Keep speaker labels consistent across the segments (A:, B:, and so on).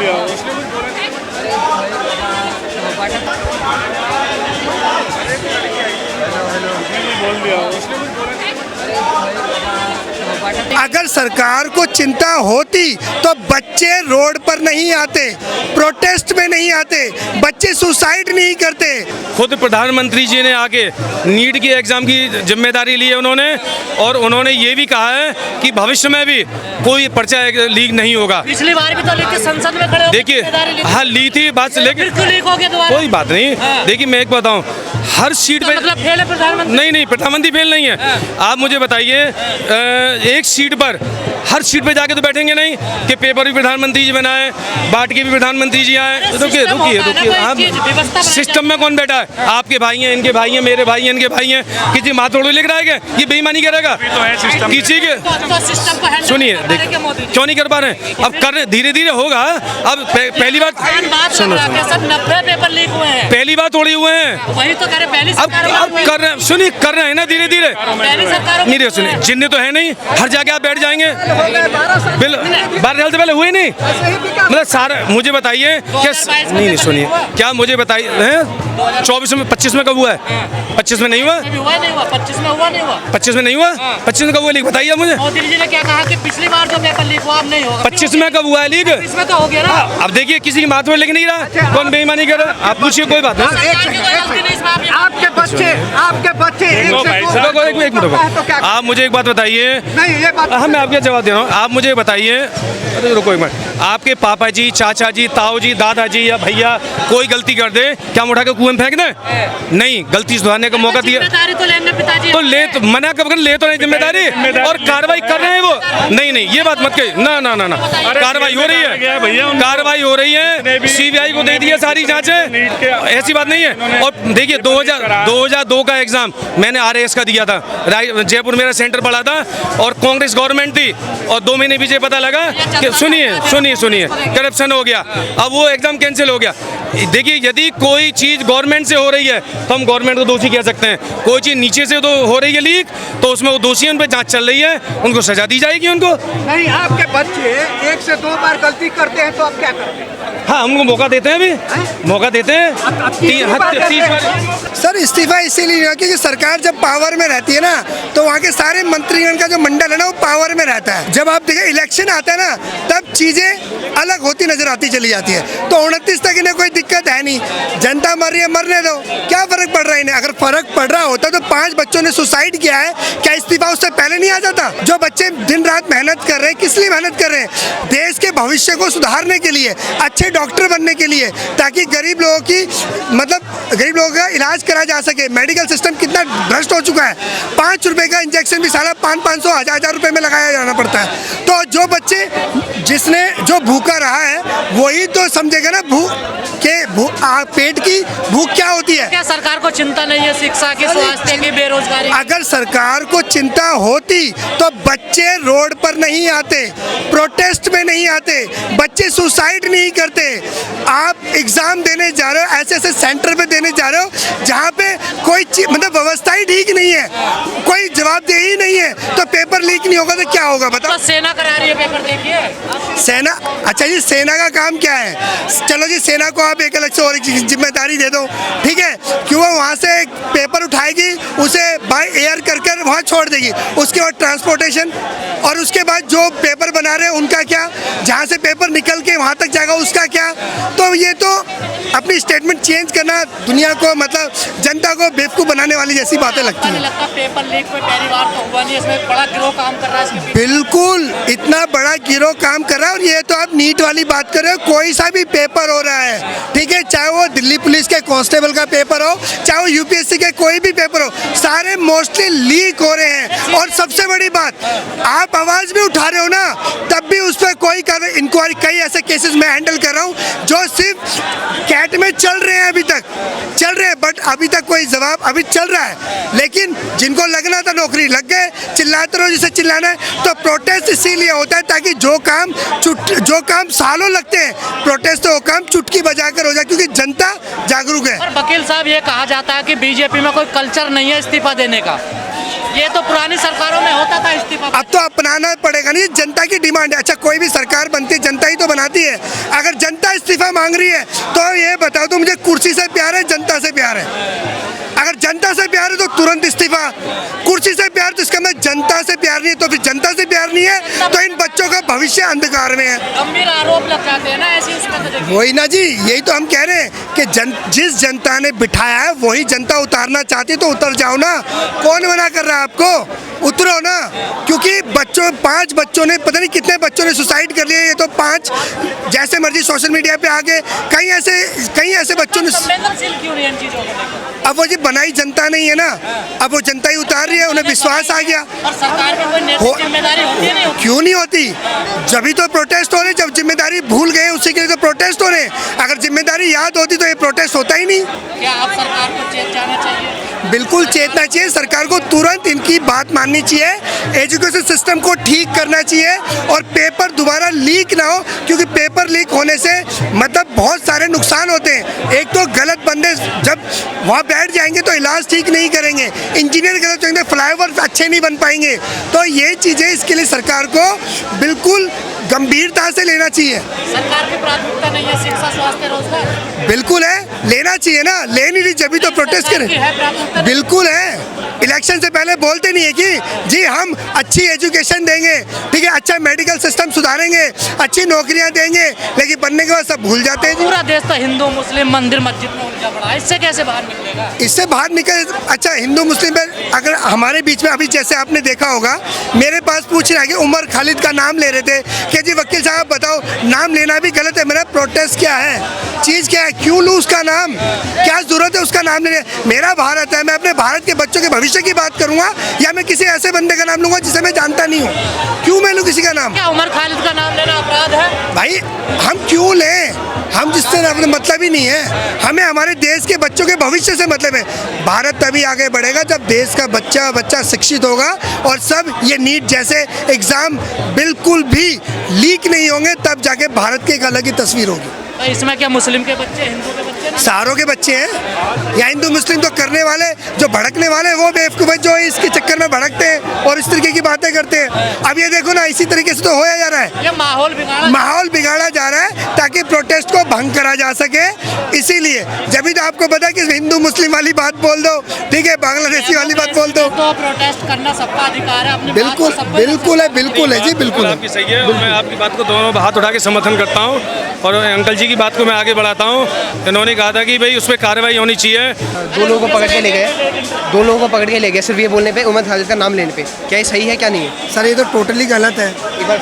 A: दिया।
B: अगर सरकार को चिंता होती तो बच्चे रोड पर नहीं आते, प्रोटेस्ट में नहीं आते, बच्चे सुसाइड नहीं करते।
C: खुद प्रधानमंत्री जी ने आके नीट की एग्जाम की जिम्मेदारी ली है उन्होंने, और उन्होंने ये भी कहा है कि भविष्य में भी कोई पर्चा लीक नहीं होगा।
D: पिछली बार भी तो लीक थी, संसद में खड़े होकर
C: देखिए
D: जिम्मेदारी ली थी।
C: हाँ ली थी बात से, लेकिन
D: फिर क्यों लीक हो गया दोबारा?
C: कोई बात नहीं।
D: हाँ।
C: देखिए मैं एक बताऊं, हर सीट पे
D: मतलब फेल है प्रधानमंत्री?
C: नहीं प्रधानमंत्री फेल नहीं है। आप मुझे बताइए, एक सीट पर हर सीट पे जाके तो बैठेंगे नहीं कि पेपर भी प्रधानमंत्री जी बनाए, बाट के भी प्रधानमंत्री जी आए। रुकिए आप सिस्टम में कौन बैठा है? आपके भाई हैं, इनके भाई हैं, मेरे भाई हैं, इनके भाई हैं, किसी माथ तोड़ लेकर आएगा? ये बेईमानी करेगा किसी के? सुनिए क्यों नहीं कर पा रहे? अब कर रहे, धीरे धीरे होगा। अब पहली बार
D: सुनो 90 पेपर लीक हुए हैं,
C: पहली बार तोड़े हुए हैं।
D: वही तो करे पहली
C: अब कर रहे, सुनिए कर रहे हैं ना धीरे धीरे। नहीं सुनिए, जिन्ने तो है नहीं, हर जगह आप बैठ जाएंगे। 12 साल से पहले हुए नहीं, मतलब सारा मुझे बताइए क्या? नहीं सुनिए, क्या मुझे बताइए 24 में 25 में कब हुआ है? 25 में नहीं हुआ,
D: 25 में हुआ नहीं हुआ,
C: 25 में नहीं हुआ, 25 में कब हुआ लीक? बताइए मुझे।
D: मोदी जी ने क्या कहा कि पिछली बार जो पेपर लीक हुआ अब नहीं होगा।
C: 25 में कब हुआ है लीक?
D: इसमें तो हो गया ना।
C: अब देखिए किसी की माथ पर लेके नहीं रहा, कौन बेईमानी कर रहा? आप पूछिए, कोई बात नहीं।
B: आपके बच्चे
C: एक मिनट, आप मुझे एक बात बताइए।
B: नहीं, ये बात
C: हाँ मैं आपके जवाब दे रहा हूँ। आप मुझे बताइए, अरे रुको एक मिनट, आपके पापा जी, चाचा जी, ताऊ जी, दादाजी या भैया कोई गलती कर दे, क्या हम उठा के कुएं में फेंक दें? नहीं, गलती सुधारने का मौका दिया
D: तो लेंगे पिताजी,
C: तो ले, तो मना कब कर, ले तो नहीं जिम्मेदारी, और कार्रवाई कर रहे हैं वो। नहीं ये बात मत कहिए, ना कार्रवाई हो रही है, कार्रवाई हो रही है, सीबीआई को दे दी है सारी जांचें, ऐसी बात नहीं है। और देखिए 2002 का एग्जाम मैंने RAS का दिया था, जयपुर मेरा सेंटर पड़ा था, और कांग्रेस गवर्नमेंट थी, और 2 महीने पीछे पता लगा कि सुनिए करप्शन हो गया, अब वो एग्जाम कैंसिल हो गया। देखिए यदि कोई चीज गवर्नमेंट से हो रही है तो हम गवर्नमेंट को दोषी कह सकते हैं, कोई चीज नीचे से तो हो रही है लीक, तो उसमें वो दोषी हैं, उन पर जांच चल रही है, उनको सजा दी जाएगी उनको।
B: नहीं, आपके बच्चे 1 से 2 बार गलती करते हैं तो आप क्या करते हैं?
C: हाँ हमको मौका देते हैं, अभी मौका देते हैं 30 बार।
B: सर इस्तीफा इसीलिए है क्योंकि सरकार जब पावर में रहती है ना तो वहाँ के सारे मंत्रीगण का जो मंडल है ना वो पावर में रहता है। जब आप देखिए इलेक्शन आता है ना तब चीजें अलग होती नजर आती चली जाती है। तो 29 तक इन्हें कोई दिक्कत है नहीं, जनता मर रही है, मरने दो, क्या फर्क पड़ रहा है इन्हें? अगर फर्क पड़ रहा होता तो 5 बच्चों ने सुसाइड किया है, क्या इस्तीफा उससे पहले नहीं आ जाता? जो बच्चे दिन रात मेहनत कर रहे हैं, किस लिए मेहनत कर रहे हैं? देश के भविष्य को सुधारने के लिए, अच्छे डॉक्टर बनने के लिए, ताकि गरीब लोगों का इलाज करा जा सके। मेडिकल सिस्टम कितना भ्रष्ट हो चुका है, 5 रुपए का इंजेक्शन भी साला 500 1000 रुपए में लगाया जाना पड़ता है। तो जो बच्चे जिसने जो भूखा रहा है वही तो समझेगा ना पेट की भूख क्या होती है।
D: क्या सरकार को चिंता नहीं है शिक्षा की, स्वास्थ्य की, बेरोजगारी?
B: अगर सरकार को चिंता होती तो बच्चे रोड पर नहीं आते, प्रोटेस्ट में नहीं आते, बच्चे सुसाइड नहीं करते। आप एग्जाम देने जा रहे हो, ऐसे सेंटर पे देने जा रहे हो जहाँ पे कोई मतलब व्यवस्था ही ठीक नहीं है, कोई जवाबदेही नहीं है, तो पेपर लीक नहीं होगा तो क्या होगा बताओ?
D: तो सेना करा रही है पेपर, देखिए
B: सेना। अच्छा जी, सेना का काम क्या है? चलो जी सेना को आप एक अलग से और एक जिम्मेदारी दे दो, ठीक है, क्यों वो वहाँ से पेपर उठाएगी, उसे बाय एयर कर वहाँ छोड़ देगी, उसके बाद ट्रांसपोर्टेशन, और उसके बाद जो पेपर बना रहे हैं उनका क्या, जहाँ से पेपर निकल के वहाँ तक जाएगा उसका क्या? तो ये तो अपनी स्टेटमेंट चेंज करना दुनिया को, मतलब जनता को बेवकूफ़ बनाने वाली जैसी बातें लगती हैं।
D: लगता पेपर लीक में पहली बार तो हुआ नहीं, इसमें बड़ा गिरोह काम कर रहा है।
B: बिल्कुल इतना बड़ा गिरोह काम कर रहा है। और ये तो आप नीट वाली बात कर रहे हो, कोई सा भी पेपर हो रहा है, ठीक है, चाहे वो दिल्ली पुलिस के कांस्टेबल का पेपर हो, चाहे वो UPSC के कोई भी पेपर हो, सारे मोस्टली लीक हो रहे हैं। और सबसे बड़ी बात, आप आवाज़ भी उठा रहे हो ना, तब भी उस पर कोई इंक्वायरी, कई ऐसे केसेस मैं हैंडल कर रहा हूँ जो सिर्फ कैट में चल रहे हैं, अभी तक चल रहे हैं, बट बट अभी तक कोई जवाब अभी चल रहा है। लेकिन जिनको लगना था नौकरी लग गए, चिल्लाते रहो जिसे चिल्लाना है। तो प्रोटेस्ट इसीलिए होता है ताकि जो काम सालों लगते हैं प्रोटेस्ट, तो वो काम चुटकी बजाकर हो जाए, क्योंकि जनता जागरूक है।
D: और वकील साहब, ये कहा जाता है कि बीजेपी में कोई कल्चर नहीं है इस्तीफा देने का। ये तो पुरानी सरकारों में होता था इस्तीफा।
B: अब तो अपनाना पड़ेगा नहीं, जनता की डिमांड है। अच्छा, कोई भी सरकार बनती है जनता ही तो बनाती है। अगर जनता इस्तीफा मांग रही है तो ये बताओ, तो मुझे कुर्सी से प्यार है जनता से प्यार है? अगर जनता से प्यार है तो तुरंत इस्तीफा। कुर्सी से प्यार तो इसका मतलब जनता से प्यार नहीं है। तो फिर जनता से प्यार नहीं है तो इन बच्चों का भविष्य अंधकार में है।
D: गंभीर आरोप लग जाते हैं ना ऐसी इसमें। तो देखिए,
B: वही ना जी, यही तो हम कह रहे हैं कि जिस जनता ने बिठाया है वही जनता उतारना चाहती है, तो उतर जाओ ना। कौन मना कर रहा है आपको? उतरो ना। क्योंकि 5 बच्चों ने, पता नहीं कितने बच्चों ने सुसाइड कर लिया। ये तो 5 जैसे मर्जी सोशल मीडिया पे आके कई ऐसे बच्चों ने।
D: संवेदनशील क्यों नहीं इन चीजों को लेकर?
B: अब वो जी बनाई जनता नहीं है ना, अब वो जनता ही उतार रही है, उन्हें विश्वास आ गया।
D: और सरकार की कोई नैतिक जिम्मेदारी होती है नहीं होती?
B: क्यों नहीं होती? जब तो प्रोटेस्ट हो रहे, जब जिम्मेदारी भूल गए उसी के लिए तो प्रोटेस्ट हो रहे। अगर जिम्मेदारी याद होती तो ये प्रोटेस्ट होता ही नहीं।
D: क्या आप सरकार को चेत जाना चाहिए?
B: बिल्कुल चेतना चाहिए सरकार को, तुरंत इनकी बात माननी चाहिए, एजुकेशन सिस्टम को ठीक करना चाहिए और पेपर दोबारा लीक ना हो। क्योंकि पेपर लीक होने से मतलब बहुत सारे नुकसान होते हैं। एक तो गलत बंदे जब वहाँ बैठ जाएंगे तो इलाज ठीक नहीं करेंगे, इंजीनियर गलत होंगे, फ्लाईओवर अच्छे नहीं बन पाएंगे। तो ये चीज़ें, इसके लिए सरकार को बिल्कुल गंभीरता से लेना चाहिए।
D: सरकार की प्राथमिकता नहीं है शिक्षा, स्वास्थ्य, रोजगार?
B: बिल्कुल है, लेना चाहिए ना। ले नहीं रही जब तो प्रोटेस्ट
D: सरकार की है
B: करें।
D: प्राथमिकता?
B: बिल्कुल है। इलेक्शन से पहले बोलते नहीं है कि जी हम अच्छी एजुकेशन देंगे, ठीक है, अच्छा मेडिकल सिस्टम सुधारेंगे, अच्छी नौकरियां देंगे, लेकिन बनने के बाद सब भूल जाते हैं।
D: पूरा देश तो हिंदू मुस्लिम मंदिर मस्जिद में उलझा पड़ा है, इससे कैसे बाहर निकलेगा?
B: इससे बाहर निकल। अच्छा, हिंदू मुस्लिम में अगर हमारे बीच में अभी जैसे आपने देखा होगा, मेरे पास पूछ रहा है कि उमर खालिद का नाम ले रहे थे कि जी वकील साहब बताओ, नाम लेना भी गलत है। मेरा प्रोटेस्ट क्या है, चीज़ क्या है, क्यों लूँ उसका नाम, क्या जरूरत है उसका नाम लेने? मेरा भारत है, मैं अपने भारत के बच्चों के भविष्य की बात करूंगा या मैं किसी ऐसे बंदे का नाम लूंगा जिसे मैं जानता नहीं हूँ? क्यों मैं लूँ किसी का नाम?
D: क्या उमर खालिद का नाम लेना अपराध है?
B: भाई हम क्यों लें? हम जिससे अपने मतलब ही नहीं है। हमें हमारे देश के बच्चों के भविष्य से मतलब है। भारत तभी आगे बढ़ेगा जब देश का बच्चा शिक्षित होगा और सब ये नीट जैसे एग्जाम बिल्कुल भी लीक नहीं होंगे, तब जाके भारत की एक अलग ही तस्वीर होगी।
D: तो इसमें क्या मुस्लिम के बच्चे, हिंदू के बच्चे?
B: सारों के बच्चे हैं। या हिंदू मुस्लिम तो करने वाले, जो भड़कने वाले वो बेवकूफ़ जो इसके चक्कर में भड़कते हैं और इस तरीके की बातें करते हैं। अब ये देखो ना, इसी तरीके से तो होया जा रहा है।
D: ये माहौल
B: बिगाड़ा जा रहा है ताकि प्रोटेस्ट को भंग करा जा सके। इसीलिए जब भी तो आपको पता है कि हिंदू मुस्लिम वाली बात बोल दो, ठीक है, बांग्लादेशी वाली बात बोल दो,
D: तो प्रोटेस्ट करना सबका अधिकार है। अपनी
B: बिल्कुल बिल्कुल है, बिल्कुल है जी, बिल्कुल है।
C: आपकी सही है और मैं आपकी बात को दोनों हाथ उठा के समर्थन करता हूँ। और अंकल जी की बात को मैं आगे बढ़ाता हूँ। इन्होंने कहा था कि भाई उस पर कार्रवाई होनी चाहिए।
A: 2 लोगों को पकड़ के ले गए, 2 लोगों को पकड़ के ले गए सिर्फ ये बोलने पे, उमर खालिद का नाम लेने पे। क्या ये सही है क्या नहीं है?
B: सर ये तो टोटली गलत है,
A: एक बार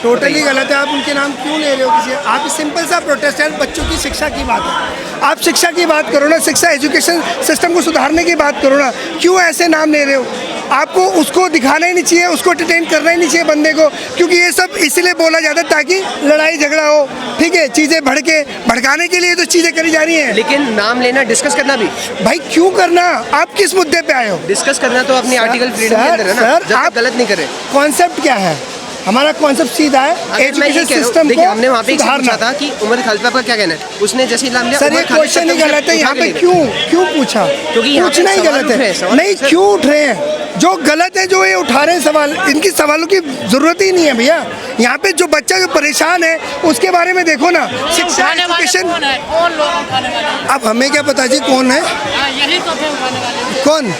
B: टोटली गलत है। आप उनके नाम क्यों ले रहे हो किसी? आप सिंपल सा प्रोटेस्ट है, बच्चों की शिक्षा की बात है। आप शिक्षा की बात करो ना, शिक्षा एजुकेशन सिस्टम को सुधारने की बात करो ना। क्यों ऐसे नाम ले रहे हो? आपको उसको दिखाना ही नहीं चाहिए, उसको एंटरटेन करना ही नहीं चाहिए बंदे को, क्योंकि ये सब इसलिए बोला जाता है ताकि लड़ाई झगड़ा हो, ठीक है, चीज़ें भड़काने के लिए तो चीज़ें करी जा रही हैं।
A: लेकिन नाम लेना, डिस्कस करना भी
B: भाई क्यों करना? आप किस मुद्दे पे आए हो?
A: डिस्कस करना तो अपनी आर्टिकल फ्रीडम के अंदर है ना, जब आप गलत नहीं कर रहे।
B: कॉन्सेप्ट क्या है हमारा? कॉन्सेप्ट सीधा है, एजुकेशन सिस्टम
A: देखिए,
B: को
A: हमने वहाँ पे
B: सुधारना।
A: पूछा था कि उमर खालिद का क्या कहना है, उसने जैसे ही नाम लिया।
B: सर ये क्वेश्चन ही गलत है यहाँ पे। क्यों पूछा?
A: क्योंकि यहाँ पे
B: पूछना ही
A: सवाल
B: गलत
A: उठ रहे
B: है।
A: हैं,
B: नहीं, क्यों उठ रहे हैं? जो गलत है, जो ये उठा रहे हैं सवाल, इनकी सवालों की जरूरत ही नहीं है भैया। यहाँ पे जो बच्चा जो परेशान है उसके बारे में देखो ना, शिक्षा एजुकेशन।
D: कौन लोग उठाने वाले हैं?
B: अब हमें क्या पता जी कौन है,
D: हाँ, यही तो थे उठाने वाले।
B: कौन?